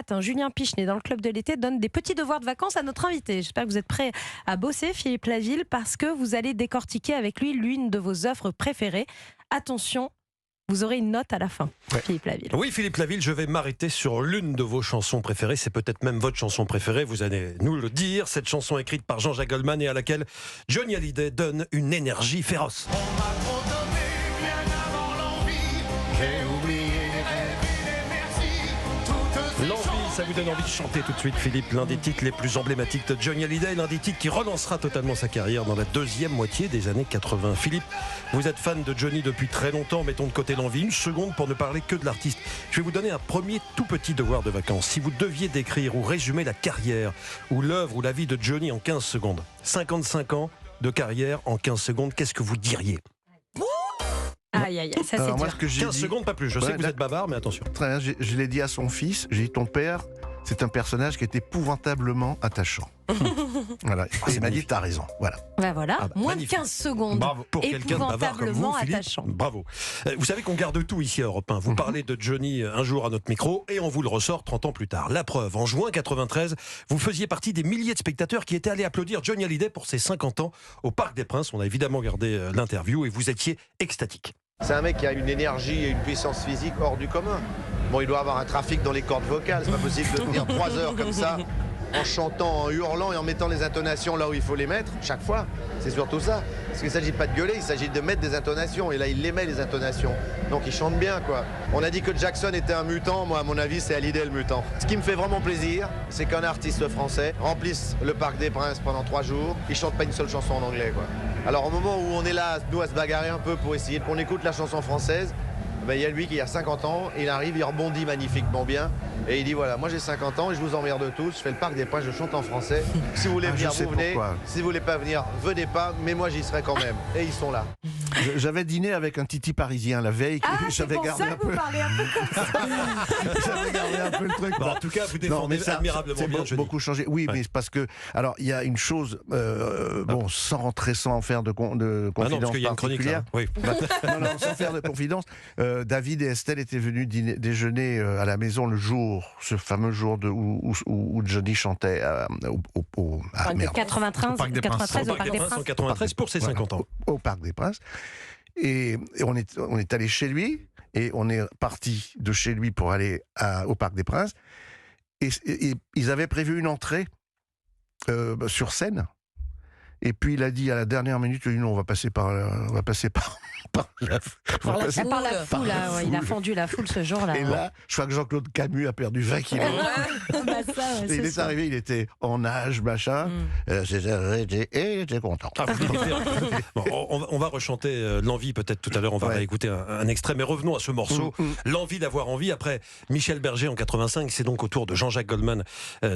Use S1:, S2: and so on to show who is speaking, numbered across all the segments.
S1: matin, Julien Pichenet, dans le Club de l'été, donne des petits devoirs de vacances à notre invité. J'espère que vous êtes prêts à bosser, Philippe Laville, parce que vous allez décortiquer avec lui l'une de vos œuvres préférées. Attention, vous aurez une note à la fin, Philippe Laville.
S2: Oui, Philippe Laville, je vais m'arrêter sur l'une de vos chansons préférées. C'est peut-être même votre chanson préférée, vous allez nous le dire. Cette chanson écrite par Jean-Jacques Goldman et à laquelle Johnny Hallyday donne une énergie féroce.
S3: On m'a trop donné bien avant l'envie. J'ai oublié les rêves et les merci. Toutes ces
S2: L'envie, ça vous donne envie de chanter tout de suite, Philippe. L'un des titres les plus emblématiques de Johnny Hallyday, l'un des titres qui relancera totalement sa carrière dans la deuxième moitié des années 80. Philippe, vous êtes fan de Johnny depuis très longtemps. Mettons de côté l'envie une seconde pour ne parler que de l'artiste. Je vais vous donner un premier tout petit devoir de vacances. Si vous deviez décrire ou résumer la carrière ou l'œuvre ou la vie de Johnny en 15 secondes, 55 ans de carrière en 15 secondes, qu'est-ce que vous diriez ?
S1: Aïe, aïe, aïe, ça c'est
S4: Alors, moi,
S1: dur.
S4: ce que j'ai
S2: 15
S4: dit,
S2: secondes, pas plus. Je sais que vous êtes bavard, mais attention.
S4: très bien, je l'ai dit à son fils, j'ai dit ton père, c'est un personnage qui est épouvantablement attachant. Voilà. Et il m'a dit t'as raison. Voilà.
S1: Ben voilà,
S2: Ah bah,
S1: moins
S2: magnifique.
S1: de 15 secondes.
S2: Bravo. Pour quelqu'un de bavard comme vous,
S1: Épouvantablement
S2: Philippe,
S1: attachant.
S2: bravo. Vous savez qu'on garde tout ici à Europe 1. Vous parlez de Johnny un jour à notre micro et on vous le ressort 30 ans plus tard. La preuve, en juin 93, vous faisiez partie des milliers de spectateurs qui étaient allés applaudir Johnny Hallyday pour ses 50 ans au Parc des Princes. On a évidemment gardé l'interview et vous étiez extatique.
S5: C'est un mec qui a une énergie et une puissance physique hors du commun. Bon, il doit avoir un trafic dans les cordes vocales. C'est pas possible de tenir 3 heures comme ça, en chantant, en hurlant et en mettant les intonations là où il faut les mettre, chaque fois. C'est surtout ça. Parce qu'il ne s'agit pas de gueuler, il s'agit de mettre des intonations. Et là, il les met, les intonations. Donc il chante bien, quoi. On a dit que Jackson était un mutant. Moi, à mon avis, c'est Hallyday le mutant. Ce qui me fait vraiment plaisir, c'est qu'un artiste français remplisse le Parc des Princes pendant 3 jours. Il chante pas une seule chanson en anglais, quoi. Alors au moment où on est là, nous, à se bagarrer un peu pour essayer qu'on écoute la chanson française, ben, il y a lui qui a 50 ans, il arrive, il rebondit magnifiquement bien. Et il dit voilà, moi j'ai 50 ans et je vous emmerde tous, je fais le Parc des Princes, je chante en français. Si vous voulez venir, vous venez. Si vous voulez pas venir, venez pas, mais moi j'y serai quand même. Et ils sont là.
S4: J'avais dîné avec un titi parisien la veille.
S1: Ah, c'est
S4: J'avais
S1: pour
S4: gardé
S1: ça
S4: un
S1: que vous
S4: peu.
S1: parlez un peu comme ça.
S4: J'avais gardé un peu le truc.
S2: Bon, en tout cas, vous
S4: Non, mais
S2: défendez
S4: ça,
S2: admirablement
S4: c'est
S2: bien Johnny.
S4: beaucoup changé. Oui,
S2: Ouais.
S4: mais c'est parce que, alors, il y a une chose, bon, sans rentrer, sans faire de
S2: Ah non, parce
S4: confidence
S2: qu'il y a une chronique là.
S4: particulière.
S2: Oui.
S4: Non, sans faire de confidence, David et Estelle étaient venus déjeuner à la maison le jour, ce fameux jour où Johnny chantait merde,
S1: 93
S4: Au Parc des Princes.
S1: au Parc des
S2: en
S1: Princes.
S2: 93 pour ses 50 ans.
S4: Au Parc des Princes. Et on est allé chez lui, et on est parti de chez lui pour aller au Parc des Princes. Et ils avaient prévu une entrée sur scène. Et puis il a dit à la dernière minute, il a dit non, on va passer par la
S1: Foule, là, ouais, il a fendu la foule ce jour-là.
S4: Et là, je crois que Jean-Claude Camus a perdu 20 kilos.
S1: Bah, ça, ouais,
S4: Et
S1: c'est
S4: il est
S1: ça.
S4: arrivé, il était en âge, machin. Et j'étais content.
S2: Ah, vous l'écoutez. Bon, on va rechanter l'envie peut-être tout à l'heure, on va réécouter un extrait, mais revenons à ce morceau, l'envie d'avoir envie. Après Michel Berger en 85, c'est donc au tour de Jean-Jacques Goldman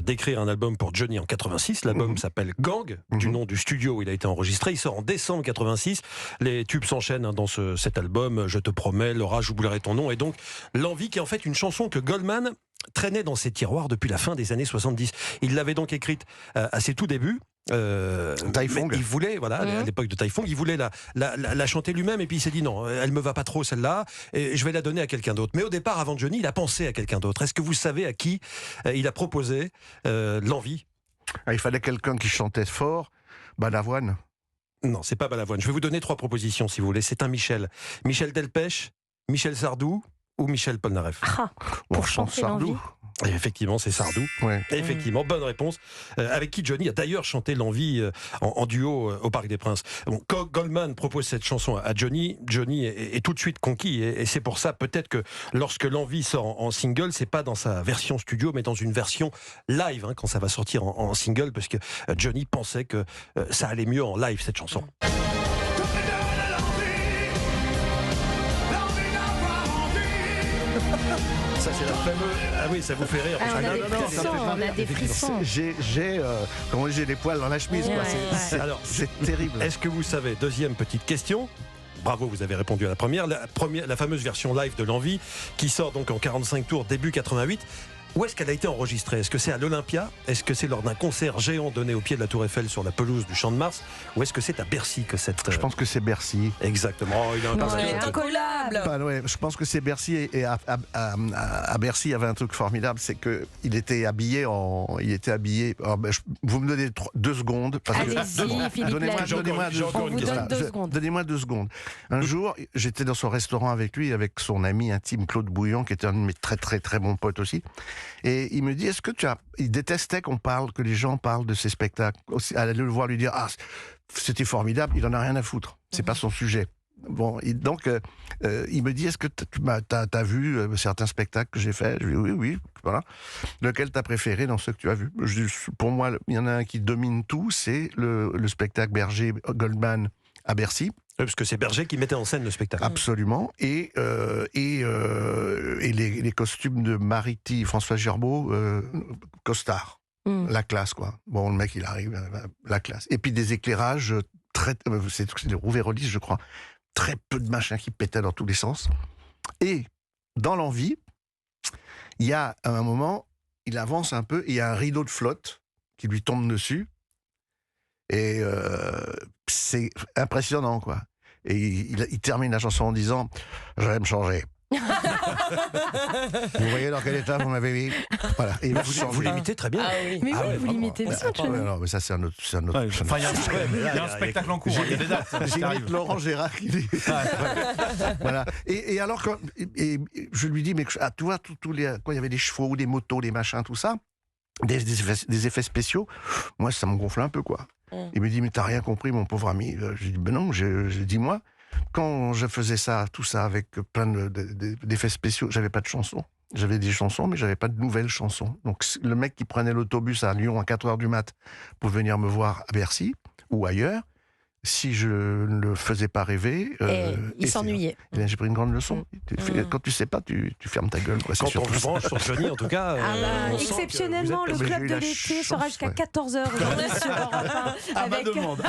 S2: d'écrire un album pour Johnny en 86. L'album s'appelle Gang, du nom du studio où il a été enregistré. Il sort en décembre 86. Les tubes s'enchaînent dans cet album, Je te promets, Laura, j'oublierai ton nom, et donc l'envie qui est en fait une chanson que Goldman traînait dans ses tiroirs depuis la fin des années 70. Il l'avait donc écrite à ses tout débuts.
S4: Taifong.
S2: Il voulait, voilà, à l'époque de Taifong, il voulait la chanter lui-même, et puis il s'est dit non, elle me va pas trop celle-là, et je vais la donner à quelqu'un d'autre. Mais au départ, avant Johnny, il a pensé à quelqu'un d'autre. Est-ce que vous savez à qui il a proposé l'envie ?
S4: Il fallait quelqu'un qui chantait fort. Balavoine.
S2: Non, c'est pas Balavoine. Je vais vous donner 3 propositions si vous voulez. C'est un Michel. Michel Delpech, Michel Sardou ou Michel Polnareff.
S1: Ah, pour chanter l'envie.
S2: Et effectivement, c'est Sardou.
S4: Ouais.
S2: Effectivement, bonne réponse. Avec qui Johnny a d'ailleurs chanté l'envie en duo au Parc des Princes. Bon, quand Goldman propose cette chanson à Johnny, Johnny est tout de suite conquis. Et c'est pour ça peut-être que lorsque l'envie sort en single, c'est pas dans sa version studio, mais dans une version live, quand ça va sortir en single, parce que Johnny pensait que ça allait mieux en live, cette chanson. Ça, c'est la fameuse. Ah oui, ça vous fait rire.
S1: Ah,
S2: parce
S1: on
S2: que-
S1: a des frissons, on a des frissons.
S4: J'ai les poils dans la chemise.
S1: Ouais,
S4: quoi.
S1: ouais.
S2: Alors,
S4: C'est terrible.
S2: Est-ce que vous savez, deuxième petite question, bravo, vous avez répondu à la première, la fameuse version live de l'envie, qui sort donc en 45 tours début 88, Où est-ce qu'elle a été enregistrée? Est-ce que c'est à l'Olympia? Est-ce que c'est lors d'un concert géant donné au pied de la Tour Eiffel sur la pelouse du Champ de Mars? Ou est-ce que c'est à Bercy que cette...
S4: Je pense que c'est Bercy.
S2: Exactement. Oh, il a un
S1: Non,
S2: passage.
S1: c'est incollable.
S4: Bah ouais, je pense que c'est Bercy et à Bercy il y avait un truc formidable, c'est que il était habillé alors, vous me donnez 2 secondes parce que
S1: Allez-y, Philippe
S4: donnez-moi
S1: Laville. On vous donne 2 secondes.
S4: Donnez-moi 2 secondes. Un jour, j'étais dans son restaurant avec lui, avec son ami intime Claude Bouillon, qui était un de mes très très très bons potes aussi. Et il me dit, il détestait que les gens parlent de ses spectacles. Aller le voir, lui dire, ah, c'était formidable, il en a rien à foutre. C'est pas son sujet. Bon, donc, il me dit, est-ce que t'as vu certains spectacles que j'ai faits? Je lui dis, oui, voilà. Lequel t'as préféré dans ceux que tu as vus? Pour moi, il y en a un qui domine tout, c'est le spectacle Berger Goldman à Bercy.
S2: Parce que c'est Berger qui mettait en scène le spectacle.
S4: Absolument. Et les costumes de Mariti, François Gerbeau, costard. La classe, quoi. Bon, le mec, il arrive, la classe. Et puis des éclairages c'est le Rouvérolis, je crois. Très peu de machins qui pétaient dans tous les sens. Et dans l'envie, il y a un moment, il avance un peu, et il y a un rideau de flotte qui lui tombe dessus. Et c'est impressionnant, quoi. Et il termine la chanson en disant « Je vais me changer ». Vous voyez dans quel état vous m'avez mis? Voilà. Et
S2: Vous l'imitez très bien.
S1: Ah oui. Mais oui, vous l'imitez bien,
S4: non, mais ça, c'est un autre.
S6: Enfin, il y a un spectacle en cours, il y a des dates.
S4: J'imite Laurent Gérard qui dit. Voilà. Et alors, je lui dis, mais tu vois, quand il y avait des chevaux, des motos, des machins, tout ça, des effets spéciaux, moi, ça me gonfle un peu, quoi. Il me dit, mais t'as rien compris, mon pauvre ami. Je dis, ben non, dis-moi. Quand je faisais tout ça avec plein d'effets spéciaux, j'avais pas de chansons. J'avais des chansons, mais j'avais pas de nouvelles chansons. Donc le mec qui prenait l'autobus à Lyon à 4h du mat pour venir me voir à Bercy ou ailleurs, si je ne le faisais pas rêver...
S1: il s'ennuyait.
S4: J'ai pris une grande leçon. Quand tu sais pas, tu fermes ta gueule. Quoi.
S2: Quand on vous branche sur Johnny, en tout cas...
S1: on exceptionnellement, le club de l'été sera jusqu'à 14h aujourd'hui sur Europe 1.
S6: À ma demande.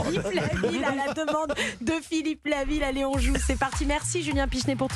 S1: Philippe Laville, à la demande de Philippe Laville. Allez, on joue, c'est parti. Merci Julien Pichenet pour tout.